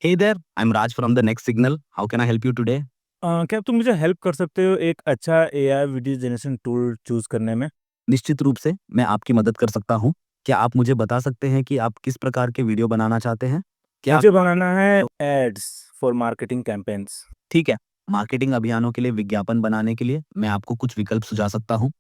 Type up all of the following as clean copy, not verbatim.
Hey there, I'm Raj from the Next Signal. How can I help you today? क्या तुम मुझे help कर सकते हो एक अच्छा AI video generation tool choose करने में? निश्चित रूप से मैं आपकी मदद कर सकता हूँ। क्या आप मुझे बता सकते हैं कि आप किस प्रकार के वीडियो बनाना चाहते हैं? क्या मुझे बनाना है एड्स फॉर मार्केटिंग कैम्पेन्स। ठीक है, मार्केटिंग अभियानों के लिए विज्ञापन बनाने के लिए मैं आपको कुछ विकल्प सुझा सकता हूँ।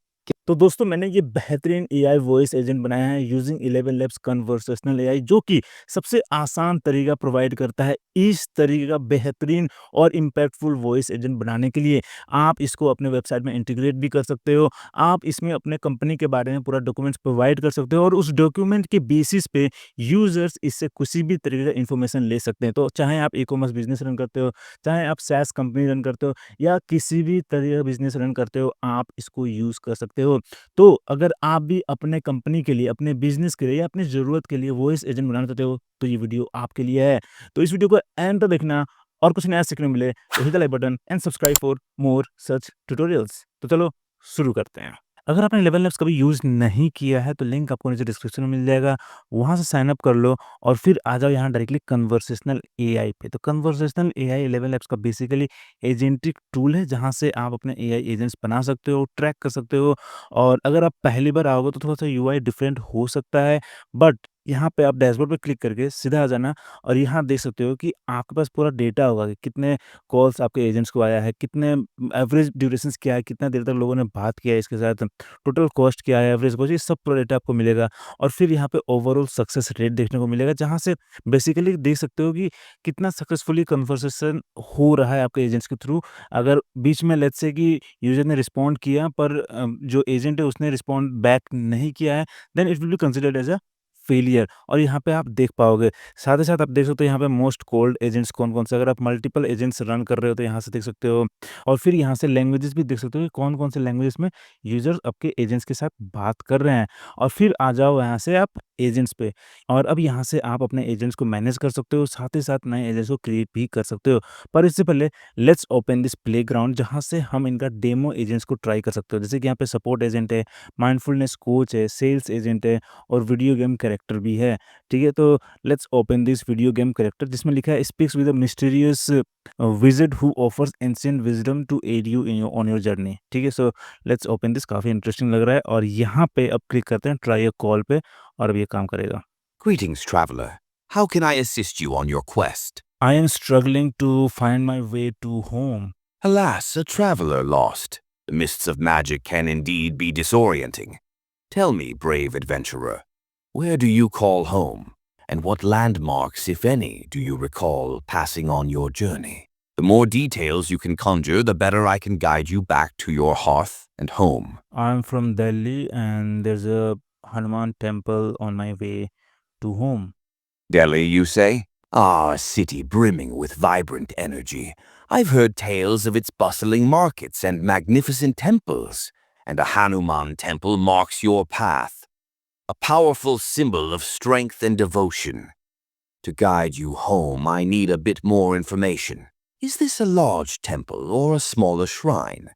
तो दोस्तों मैंने ये बेहतरीन एआई वॉइस एजेंट बनाया है यूजिंग 11 लैब्स कन्वर्सेशनल एआई जो कि सबसे आसान तरीका प्रोवाइड करता है इस तरीके का बेहतरीन और इम्पैक्टफुल वॉइस एजेंट बनाने के लिए। आप इसको अपने वेबसाइट में इंटीग्रेट भी कर सकते हो। आप इसमें अपने कंपनी के बारे में पूरा डॉक्यूमेंट्स प्रोवाइड कर सकते हो और उस डॉक्यूमेंट के बेसिस पे यूजर्स इससे किसी भी तरीके का इन्फॉर्मेशन ले सकते हैं। तो चाहे आप ई कॉमर्स बिजनेस रन करते हो, चाहे आप सैस कंपनी रन करते हो या किसी भी तरह का बिजनेस रन करते हो, आप इसको यूज़ कर सकते हो। तो अगर आप भी अपने कंपनी के लिए, अपने बिज़नेस के लिए या अपनी ज़रूरत के लिए वॉइस एजेंट बनाना चाहते हो, तो ये वीडियो आपके लिए है। तो इस वीडियो को एंड तक देखना और कुछ नया सीखने को मिले तो hit the like button and subscribe for more such tutorials. तो चलो शुरू करते हैं। अगर आपने 11 लैब्स कभी यूज़ नहीं किया है तो लिंक आपको नीचे डिस्क्रिप्शन में मिल जाएगा। वहाँ से साइन अप कर लो और फिर आ जाओ यहाँ डायरेक्टली कन्वर्सेशनल एआई पे। तो कन्वर्सेशनल एआई 11 लैब्स का बेसिकली एजेंटिक टूल है जहाँ से आप अपने एआई एजेंट्स बना सकते हो, ट्रैक कर सकते हो और अगर आप पहली बार आओगे तो थोड़ा-सा यूआई डिफरेंट हो सकता है, बट यहाँ पे आप डैशबोर्ड पे क्लिक करके सीधा आ जाना और यहाँ देख सकते हो कि आपके पास पूरा डेटा होगा कि कितने कॉल्स आपके एजेंट्स को आया है, कितने एवरेज ड्यूरेशंस क्या है, कितना देर तक लोगों ने बात किया है इसके साथ, टोटल कॉस्ट क्या है, एवरेज कॉस्ट, ये सब पूरा डेटा आपको मिलेगा और फिर यहाँ पे ओवरऑल सक्सेस रेट देखने को मिलेगा, जहाँ से बेसिकली देख सकते हो कि कितना सक्सेसफुली कन्वर्सेशन हो रहा है आपके एजेंट्स के थ्रू। अगर बीच में लेट्स से कि यूज़र ने रिस्पॉन्ड किया पर जो एजेंट है उसने रिस्पॉन्ड बैक नहीं किया है, then it will be considered as a failure और यहाँ पे आप देख पाओगे। साथ ही साथ आप देख सकते हो यहाँ पे मोस्ट कॉल्ड एजेंट्स कौन-कौन से, अगर आप मल्टीपल एजेंट्स रन कर रहे हो तो यहाँ से देख सकते हो और फिर यहाँ से लैंग्वेजेस भी देख सकते हो कि कौन-कौन से लैंग्वेजेस में यूज़र्स आपके एजेंट्स के साथ बात कर रहे हैं और फिर आ जाओ यहाँ से आप एजेंट्स पे और अब यहाँ से आप अपने एजेंट्स को मैनेज कर सकते हो, साथ ही साथ नए एजेंट्स को क्रिएट भी कर सकते हो। पर इससे पहले लेट्स ओपन दिस प्लेग्राउंड जहाँ से हम इनका डेमो एजेंट्स को ट्राई कर सकते हो। जैसे कि यहाँ पे सपोर्ट एजेंट है, माइंडफुलनेस कोच है, सेल्स एजेंट है और वीडियो गेम कैरेक्टर भी है। ठीक है? तो let's open this video game character जिसमें लिखा है speaks with a mysterious wizard who offers ancient wisdom to aid you in your on your journey. ठीक है? सो लेट्स ओपन दिस, काफ़ी इंटरेस्टिंग लग रहा है और यहाँ पे अब क्लिक करते हैं ट्राई अ कॉल पे और अब ये काम करेगा। Greetings, traveler. How can I assist you on your quest? I am struggling to find my way to home. Alas, a traveler lost. The mists of magic can indeed be disorienting. Tell me, brave adventurer, where do you call home? And what landmarks, if any, do you recall passing on your journey? The more details you can conjure, the better I can guide you back to your hearth and home. I am from Delhi and there is a Hanuman temple on my way to home. Delhi, you say? Ah, a city brimming with vibrant energy. I've heard tales of its bustling markets and magnificent temples, and a Hanuman temple marks your path, a powerful symbol of strength and devotion. To guide you home, I need a bit more information. Is this a large temple or a smaller shrine?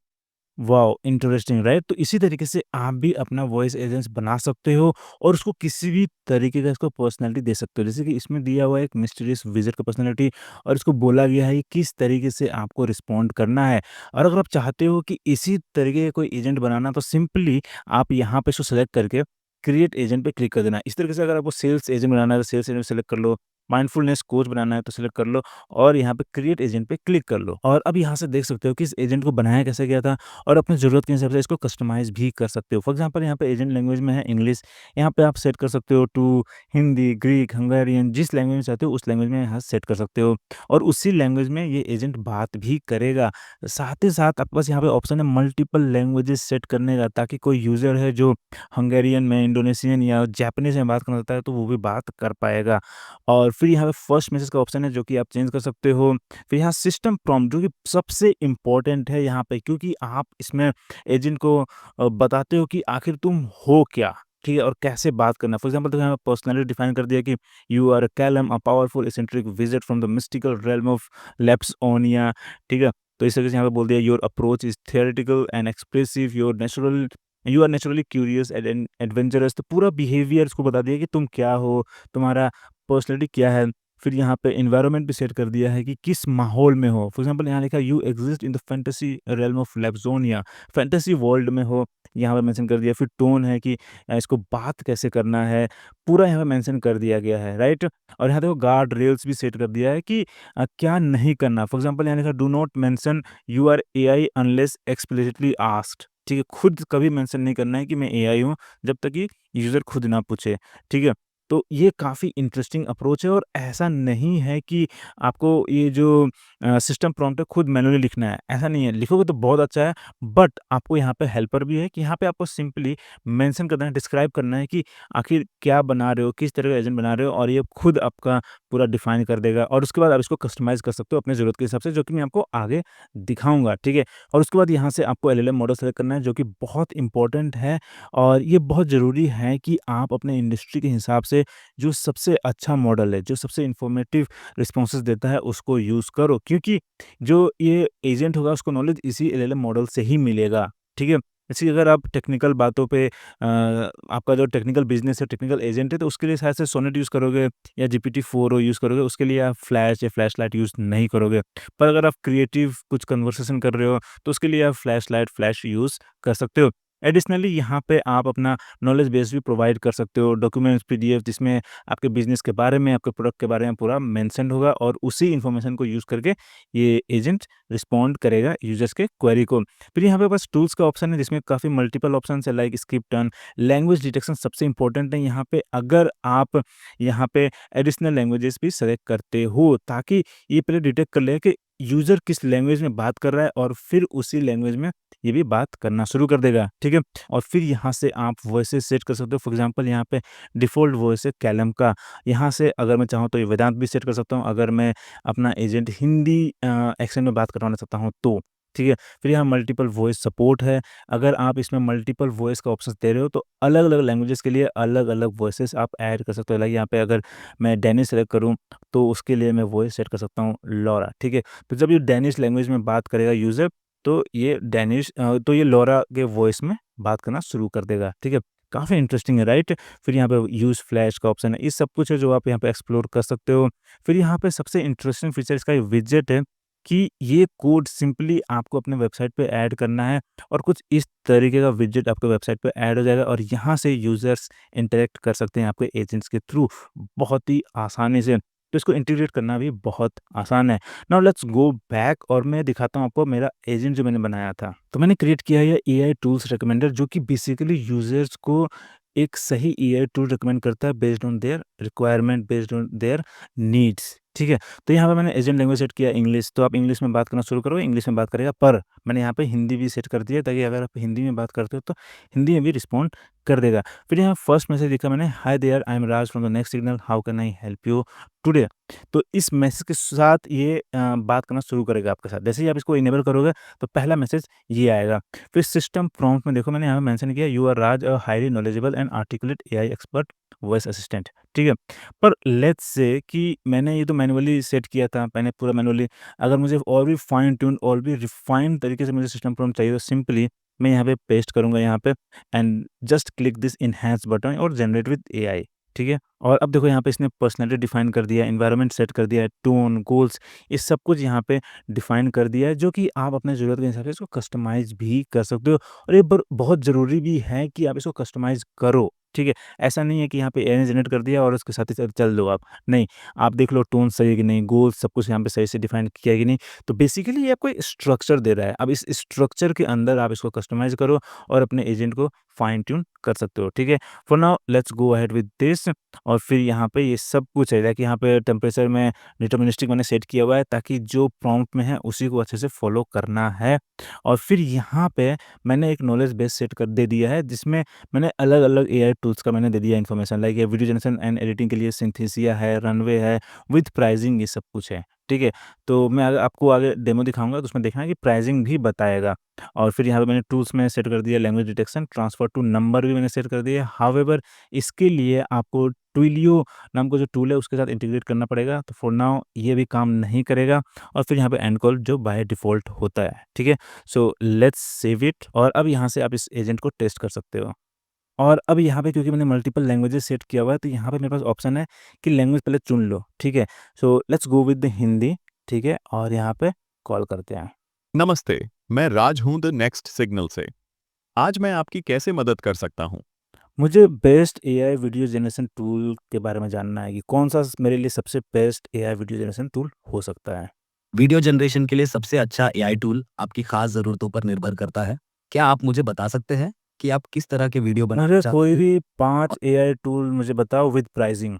Wow! Interesting, right? तो इसी तरीके से आप भी अपना voice agents बना सकते हो और उसको किसी भी तरीके का इसको पर्सनैलिटी दे सकते हो। जैसे कि इसमें दिया हुआ है एक मिस्टीरियस विज़िट का पर्सनैलिटी और इसको बोला गया है कि किस तरीके से आपको रिस्पॉन्ड करना है। और अगर आप चाहते हो कि इसी तरीके का कोई एजेंट बनाना तो सिंपली आप यहाँ पे इसको सेलेक्ट करके क्रिएट एजेंट पे क्लिक कर देना। इस तरीके से अगर आपको सेल्स एजेंट बनाना है तो सेल्स एजेंट सेलेक्ट कर लो, माइंडफुलनेस कोच बनाना है तो सेलेक्ट कर लो और यहाँ पे क्रिएट एजेंट पे क्लिक कर लो। और अब यहाँ से देख सकते हो कि इस एजेंट को बनाया कैसे गया था और अपनी ज़रूरत के हिसाब से इसको कस्टमाइज़ भी कर सकते हो। फॉर एग्ज़ाम्पल यहाँ पे एजेंट लैंग्वेज में है इंग्लिश, यहाँ पे आप सेट कर सकते हो टू हिंदी, ग्रीक, हंगेरियन, जिस लैंग्वेज में चाहते हो उस लैंग्वेज में यहाँ सेट कर सकते हो और उसी लैंग्वेज में ये एजेंट बात भी करेगा। साथ ही साथ आपके पास यहाँ पे ऑप्शन है मल्टीपल लैंग्वेजेस सेट करने का, ताकि कोई यूज़र है जो हंगेरियन में, इंडोनेशियन या जापानीज़ में बात करना चाहता है तो वो भी बात कर पाएगा। और फिर यहाँ पे फर्स्ट मैसेज का ऑप्शन है जो कि आप चेंज कर सकते हो। फिर यहाँ सिस्टम प्रॉम्प्ट जो कि सबसे इम्पोर्टेंट है यहाँ पे, क्योंकि आप इसमें एजेंट को बताते हो कि आखिर तुम हो क्या, ठीक है? और कैसे बात करना है। फॉर एग्ज़ाम्पल देखो यहाँ पे पर्सनैलिटी डिफाइन कर दिया कि you are a calm, a powerful eccentric visit from the mystical realm of Lepsonia, ठीक है? तो इस तरीके से यहाँ पे बोल दिया your approach is theoretical and expressive, you are naturally curious and adventurous. तो पूरा बिहेवियर इसको बता दिया कि तुम क्या हो, तुम्हारा पर्सनैलिटी क्या है। फिर यहाँ पे एनवायरनमेंट भी सेट कर दिया है कि किस माहौल में हो। फॉर एग्ज़ाम्पल यहाँ लिखा है you exist in the fantasy realm of Labzonia, fantasy world में हो, यहाँ पे मेंशन कर दिया। फिर टोन है कि इसको बात कैसे करना है, पूरा यहाँ पे मेंशन कर दिया गया है, राइट? और यहाँ देखो गार्ड रेल्स भी सेट कर दिया है कि क्या नहीं करना। फॉर एग्ज़ाम्पल यहाँ लिखा do not mention you are AI unless explicitly asked, ठीक है? खुद कभी मेंशन नहीं करना है कि मैं एआई हूँ, जब तक कि यूज़र खुद ना पूछे, ठीक है? तो ये काफ़ी इंटरेस्टिंग अप्रोच है और ऐसा नहीं है कि आपको ये जो सिस्टम प्रॉम्प्ट है खुद मैनुअली लिखना है, ऐसा नहीं है। लिखोगे तो बहुत अच्छा है, बट आपको यहाँ पे हेल्पर भी है कि यहाँ पे आपको सिंपली मेंशन करना है, डिस्क्राइब करना है कि आखिर क्या बना रहे हो, किस तरह का एजेंट बना रहे हो, और ये खुद आपका पूरा डिफाइन कर देगा। और उसके बाद आप इसको कस्टमाइज़ कर सकते हो अपनी ज़रूरत के हिसाब से, जो कि मैं आपको आगे दिखाऊँगा, ठीक है? और उसके बाद यहाँ से आपको एलएलएम मॉडल सेलेक्ट करना है, जो कि बहुत इंपॉर्टेंट है और ये बहुत ज़रूरी है कि आप अपने इंडस्ट्री के हिसाब से जो सबसे अच्छा मॉडल है, जो सबसे इन्फॉर्मेटिव रिस्पॉन्सेज़ देता है, उसको यूज़ करो, क्योंकि जो ये एजेंट होगा उसको नॉलेज इसी एलएलएम मॉडल से ही मिलेगा, ठीक है? जैसे अगर आप टेक्निकल बातों पे आपका जो टेक्निकल बिज़नेस है, टेक्निकल एजेंट है, तो उसके लिए शायद से सोनेट यूज़ करोगे या जीपीटी-4o यूज़ करोगे, उसके लिए आप फ्लैश या फ्लैशलाइट यूज़ नहीं करोगे। पर अगर आप क्रिएटिव कुछ कन्वर्सेशन कर रहे हो, तो उसके लिए आप फ्लैशलाइट, फ्लैश यूज़ कर सकते हो। एडिशनली यहाँ पे आप अपना नॉलेज बेस भी प्रोवाइड कर सकते हो, डॉक्यूमेंट्स, पीडीएफ, जिसमें आपके बिज़नेस के बारे में, आपके प्रोडक्ट के बारे में पूरा मेंशन्ड होगा और उसी इन्फॉर्मेशन को यूज़ करके ये एजेंट रिस्पॉन्ड करेगा यूज़र्स के क्वेरी को। फिर यहाँ पे बस टूल्स का ऑप्शन है, जिसमें काफ़ी मल्टीपल ऑप्शंस है, like skip turn, language detection सबसे इम्पोर्टेंट है यहाँ पे। अगर आप यहाँ पे एडिशनल लैंग्वेजेस भी सेलेक्ट करते हो, ताकि ये पहले डिटेक्ट कर ले कि यूज़र किस लैंग्वेज में बात कर रहा है और फिर उसी लैंग्वेज में ये भी बात करना शुरू कर देगा, ठीक है? और फिर यहाँ से आप वॉइसेस सेट कर सकते हो। फॉर एग्ज़ाम्पल यहाँ पे डिफ़ॉल्ट वॉइस है कैलम का, यहाँ से अगर मैं चाहूँ तो ये वेदांत भी सेट कर सकता हूँ, अगर मैं अपना एजेंट हिंदी एक्सेंट में बात करवाना चाहता हूँ तो, ठीक है? फिर यहाँ मल्टीपल वॉइस सपोर्ट है, अगर आप इसमें मल्टीपल वॉइस का ऑप्शंस दे रहे हो, तो अलग-अलग लैंग्वेजेस के लिए अलग-अलग वॉइसेस आप ऐड कर सकते हो। लाइक यहाँ पे अगर मैं डेनिश सेलेक्ट करूँ, तो उसके लिए मैं वॉइस सेट कर सकता हूँ लॉरा, ठीक है? तो जब ये डेनिश लैंग्वेज में बात करेगा यूज़र, तो ये लॉरा के वॉइस में बात करना शुरू कर देगा, ठीक है? काफ़ी इंटरेस्टिंग है, राइट? फिर यहाँ पे यूज़ फ्लैश का ऑप्शन है, ये सब कुछ है जो आप यहाँ पे एक्सप्लोर कर सकते हो। फिर यहाँ पे सबसे इंटरेस्टिंग फीचर इसका ये विजेट है कि ये कोड सिंपली आपको अपने वेबसाइट पे ऐड करना है और कुछ इस तरीके का विजेट आपके वेबसाइट पे ऐड हो जाएगा और यहाँ से यूज़र्स इंटरैक्ट कर सकते हैं आपके एजेंट्स के थ्रू बहुत ही आसानी से। तो इसको इंटीग्रेट करना भी बहुत आसान है। नाउ लेट्स गो बैक और मैं दिखाता हूँ आपको मेरा एजेंट जो मैंने बनाया था। तो मैंने क्रिएट किया है ये एआई टूल्स रिकमेंडर, जो कि बेसिकली यूज़र्स को एक सही एआई टूल रिकमेंड करता है based on their requirement, based on their needs, ठीक है? तो यहाँ पे मैंने एजेंट लैंग्वेज सेट किया इंग्लिश, तो आप इंग्लिश में बात करना शुरू करोगे, इंग्लिश में बात करेगा, पर मैंने यहाँ पे हिंदी भी सेट कर दिया ताकि अगर आप हिंदी में बात करते हो तो हिंदी में भी रिस्पॉन्ड कर देगा। फिर यहाँ फर्स्ट मैसेज लिखा मैंने, hi there I am Raj from the next signal, how can I help you today? तो इस मैसेज के साथ ये बात करना शुरू करेगा आपके साथ। जैसे ही आप इसको इनेबल करोगे तो पहला मैसेज ये आएगा। फिर सिस्टम प्रॉम्प्ट में देखो मैंने यहाँ पे मेंशन किया, you are Raj a highly knowledgeable and articulate AI expert voice assistant, ठीक है? पर लेट्स से कि मैंने ये तो मैनुअली सेट किया था, मैंने पूरा मैनुअली, अगर मुझे और भी फाइन ट्यून और भी रिफाइंड तरीके से मुझे सिस्टम प्रॉम्प्ट चाहिए, तो सिंपली मैं यहाँ पे पेस्ट करूँगा यहाँ पे and just click this enhance button और जनरेट विद एआई, ठीक है? और अब देखो यहाँ पे इसने पर्सनैलिटी डिफाइन कर दिया है, एनवायरनमेंट सेट कर दिया है, टोन, गोल्स, ये सब कुछ यहाँ पे डिफाइन कर दिया है, जो कि आप अपने ज़रूरत के हिसाब से इसको कस्टमाइज़ भी कर सकते हो। और ये बहुत ज़रूरी भी है कि आप इसको कस्टमाइज़ करो, ठीक है? ऐसा नहीं है कि यहाँ पे एआई ने जनरेट कर दिया और उसके साथ ही साथ चल दो आप। नहीं, आप देख लो टोन सही है कि नहीं, गोल्स सब कुछ यहाँ पे सही से डिफाइन किया है कि नहीं। तो बेसिकली ये आपको स्ट्रक्चर दे रहा है। अब इस स्ट्रक्चर के अंदर आप इसको कस्टमाइज़ करो और अपने एजेंट को फाइन ट्यून कर सकते हो, ठीक है? For now let's go ahead with this. और फिर यहाँ पे ये सब कुछ है, लाइक यहाँ पे टेम्परेचर में डिटरमिनिस्टिक मैंने सेट किया हुआ है ताकि जो प्रॉम्प्ट में है उसी को अच्छे से फॉलो करना है। और फिर यहाँ पे मैंने एक नॉलेज बेस सेट कर दे दिया है, जिसमें मैंने अलग-अलग एआई टूल्स का मैंने दे दिया इन्फॉर्मेशन, लाइक ये वीडियो जनरेशन एंड एडिटिंग के लिए सिंथेसिया है, रनवे है, विद प्राइसिंग, ये सब कुछ है, ठीक है? तो मैं आपको आगे डेमो दिखाऊँगा तो उसमें देखना है कि प्राइसिंग भी बताएगा। और फिर यहाँ पे मैंने टूल्स में सेट कर दिया language detection, transfer to number भी मैंने सेट कर दिया है। हाउएवर इसके लिए आपको ट्विलियो नाम का जो टूल है उसके साथ इंटीग्रेट करना पड़ेगा, तो फॉर नाउ ये भी काम नहीं करेगा। और फिर यहाँ पे एंड कॉल जो बाय डिफ़ॉल्ट होता है, ठीक है? सो लेट्स सेव इट और अब यहाँ से आप इस एजेंट को टेस्ट कर सकते हो। और अब यहाँ पे क्योंकि मैंने मल्टीपल लैंग्वेजेस सेट किया हुआ है, तो यहाँ पे मेरे पास ऑप्शन है कि लैंग्वेज पहले चुन लो, ठीक है। So let's go with the Hindi, ठीक है, और यहाँ पे कॉल करते हैं। नमस्ते, मैं राज हूँ द नेक्स्ट सिग्नल से। आज मैं आपकी कैसे मदद कर सकता हूँ? मुझे best AI video generation tool के बारे में जानना है कि कौन-सा मेरे लिए सबसे best AI video generation tool हो सकता है। वीडियो जनरेशन के लिए सबसे अच्छा एआई टूल आपकी खास ज़रूरतों पर निर्भर करता है। क्या आप मुझे बता सकते हैं कि आप किस तरह के वीडियो बनाना मुझे चाहते कोई हैं? भी 5 एआई टूल मुझे बताओ विद प्राइसिंग।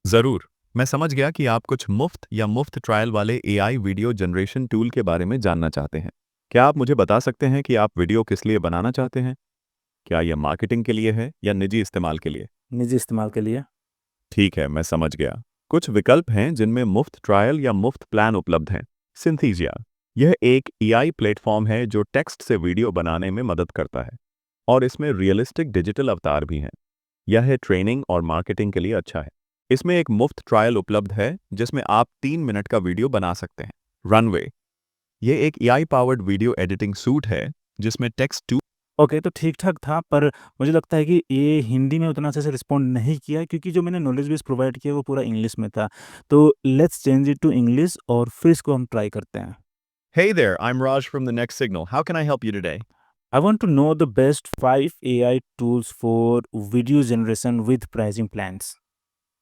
ज़रूर, मैं समझ गया कि आप कुछ मुफ्त या मुफ्त ट्रायल वाले एआई वीडियो जनरेशन टूल के बारे में जानना चाहते हैं। क्या आप मुझे बता सकते हैं कि आप वीडियो किस लिए बनाना चाहते हैं? क्या यह मार्केटिंग के लिए है या निजी इस्तेमाल के लिए? निजी इस्तेमाल के लिए। ठीक है, मैं समझ गया। कुछ विकल्प हैं जिनमें मुफ्त ट्रायल या मुफ्त प्लान उपलब्ध हैं। सिंथीसिया, यह एक एआई प्लेटफॉर्म है जो टेक्स्ट से वीडियो बनाने में मदद करता है और इसमें रियलिस्टिक डिजिटल अवतार भी हैं। यह ट्रेनिंग और मार्केटिंग के लिए अच्छा है। इसमें एक मुफ्त ट्रायल उपलब्ध है जिसमें आप 3 मिनट का वीडियो बना सकते हैं। रनवे, यह एक AI powered video editing suit है जिसमें टेक्स्ट टू ओके, तो ठीक-ठाक था, पर मुझे लगता है कि ये हिंदी में उतना अच्छे से रिस्पॉन्ड नहीं किया, क्योंकि जो मैंने नॉलेज बेस प्रोवाइड किया वो पूरा इंग्लिश में था। तो let's change it to English और फिर इसको हम ट्राई करते हैं। Hey there, I'm Raj from the Next Signal. How can I help you today? I want to know the best 5 AI tools for video generation with pricing plans.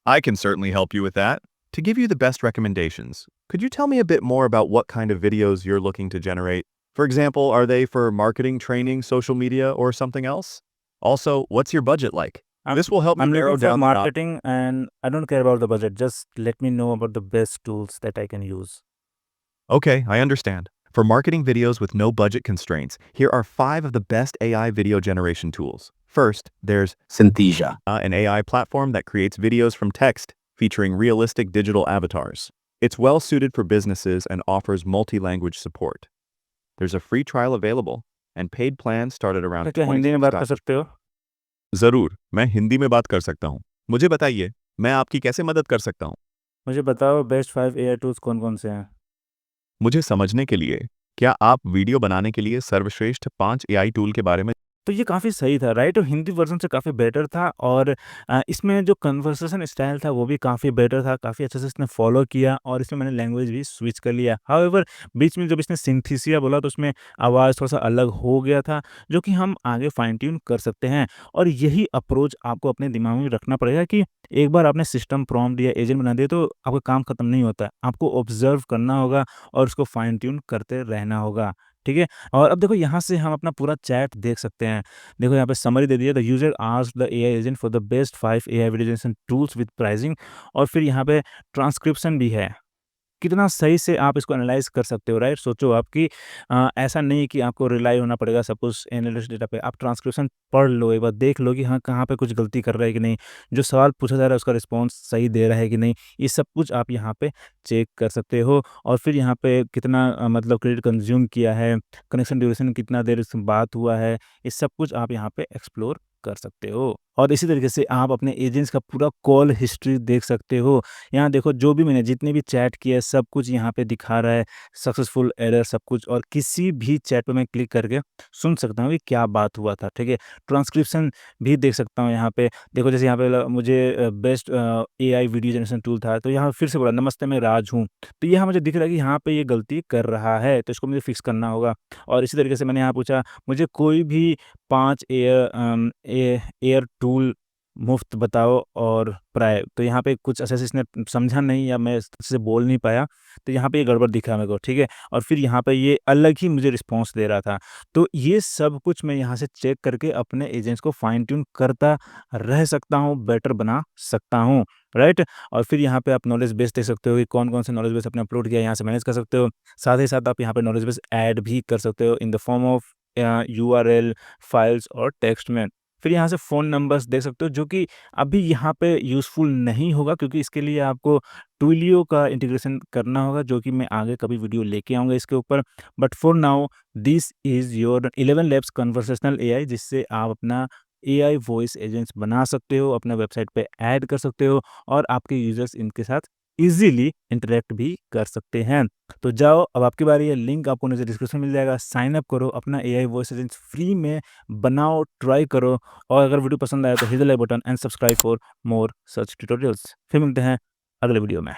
I can certainly help you with that. To give you the best recommendations, could you tell me a bit more about what kind of videos you're looking to generate? For example, are they for marketing, training, social media, or something else? Also, what's your budget like? This will help me I'm narrow looking for down the op- marketing, and I don't care about the budget. Just let me know about the best tools that I can use. Okay, I understand. For marketing videos with no budget constraints, here are 5 of the best AI video generation tools. First, there's Synthesia, an AI platform that creates videos from text featuring realistic digital avatars. It's well suited for businesses and offers multi-language support. There's a free trial available, and paid plans start at around क्या हिंदी में बात कर $26. सकते हो? ज़रूर, मैं हिंदी में बात कर सकता हूँ। मुझे बताइए, मैं आपकी कैसे मदद कर सकता हूँ? मुझे बताओ बेस्ट 5 एआई टूल्स कौन-कौन से हैं? मुझे समझने के लिए, क्या आप वीडियो बनाने के लिए सर्वश्रेष्ठ 5 एआई टूल के बारे में तो ये काफ़ी सही था, राइट? और हिंदी वर्ज़न से काफ़ी बेटर था, और इसमें जो कन्वर्सेशन स्टाइल था वो भी काफ़ी बेटर था, काफ़ी अच्छे से इसने फ़ॉलो किया, और इसमें मैंने लैंग्वेज भी स्विच कर लिया। हाउएवर बीच में जब इसने सिंथेसिया बोला तो उसमें आवाज़ थोड़ा-सा अलग हो गया था, जो कि हम आगे फाइन ट्यून कर सकते हैं। और यही अप्रोच आपको अपने दिमाग में रखना पड़ेगा कि एक बार आपने सिस्टम प्रॉम्प्ट या एजेंट बना दिया तो आपका काम खत्म नहीं होता है। आपको ऑब्ज़र्व करना होगा और उसको फाइन ट्यून करते रहना होगा, ठीक है? और अब देखो यहाँ से हम अपना पूरा चैट देख सकते हैं। देखो यहाँ पे समरी दे दिया, the user asked the AI agent for the best 5 AI video generation tools with pricing, और फिर यहाँ पे ट्रांसक्रिप्शन भी है। कितना सही से आप इसको एनालाइज़ कर सकते हो, राइट? सोचो आप कि ऐसा नहीं है कि आपको रिलाई होना पड़ेगा सब कुछ एनालिस्ट डेटा पे। आप ट्रांसक्रिप्शन पढ़ लो, एक बार देख लो कि हाँ, कहाँ पे कुछ गलती कर रहा है कि नहीं, जो सवाल पूछा जा रहा है उसका रिस्पॉन्स सही दे रहा है कि नहीं, ये सब कुछ आप यहाँ पे चेक कर सकते हो। और फिर यहाँ पे कितना मतलब क्रेडिट कंज़्यूम किया है, कनेक्शन ड्यूरेशन कितना देर इसमें बात हुआ है, ये सब कुछ आप यहाँ पे एक्सप्लोर कर सकते हो। और इसी तरीके से आप अपने एजेंट्स का पूरा कॉल हिस्ट्री देख सकते हो। यहाँ देखो जो भी मैंने जितने भी चैट किए सब कुछ यहाँ पे दिखा रहा है, सक्सेसफुल, एरर, सब कुछ, और किसी भी चैट पे मैं क्लिक करके सुन सकता हूँ कि क्या बात हुआ था, ठीक है? ट्रांसक्रिप्शन भी देख सकता हूँ यहाँ पे। देखो जैसे यहाँ पे मुझे best AI video generation tool था, तो यहाँ फिर से बोला नमस्ते मैं राज हूँ। तो यहाँ मुझे दिख रहा है कि यहाँ पे ये गलती कर रहा है, तो इसको मुझे फिक्स करना होगा। और इसी तरीके से मैंने यहाँ पूछा मुझे कोई भी 5 एयर टूल मुफ़्त बताओ और प्राइम, तो यहाँ पे कुछ अच्छे से इसने समझा नहीं या मैं अच्छे से बोल नहीं पाया, तो यहाँ पे ये गड़बड़ दिखा मेरे को, ठीक है? और फिर यहाँ पे ये अलग ही मुझे रिस्पॉन्स दे रहा था। तो ये सब कुछ मैं यहाँ से चेक करके अपने एजेंट्स को फाइन ट्यून करता रह सकता हूँ, बेटर बना सकता हूँ, राइट? और फिर यहाँ पे आप नॉलेज बेस देख सकते हो कि कौन-कौन से नॉलेज बेस आपने अपलोड किया है, यहाँ से मैनेज कर सकते हो। साथ ही साथ आप यहाँ पे नॉलेज बेस ऐड भी कर सकते हो in the form of URL, files और टेक्स्ट में। फिर यहाँ से फ़ोन नंबर्स देख सकते हो, जो कि अभी यहाँ पे यूज़फुल नहीं होगा, क्योंकि इसके लिए आपको ट्विलियो का इंटीग्रेशन करना होगा, जो कि मैं आगे कभी वीडियो लेके आऊँगा इसके ऊपर। But for now this is your 11 labs conversational AI, जिससे आप अपना एआई वॉइस एजेंट्स बना सकते हो, अपना वेबसाइट पे ऐड कर सकते हो और आपके यूज़र्स इनके साथ ईज़िली इंटरैक्ट भी कर सकते हैं। तो जाओ, अब आपकी बारी है, लिंक आपको नीचे डिस्क्रिप्शन में मिल जाएगा, साइन अप करो, अपना एआई वॉइस एजेंट फ्री में बनाओ, ट्राई करो, और अगर वीडियो पसंद आया तो hit the like button and subscribe for more such tutorials. फिर मिलते हैं अगले वीडियो में।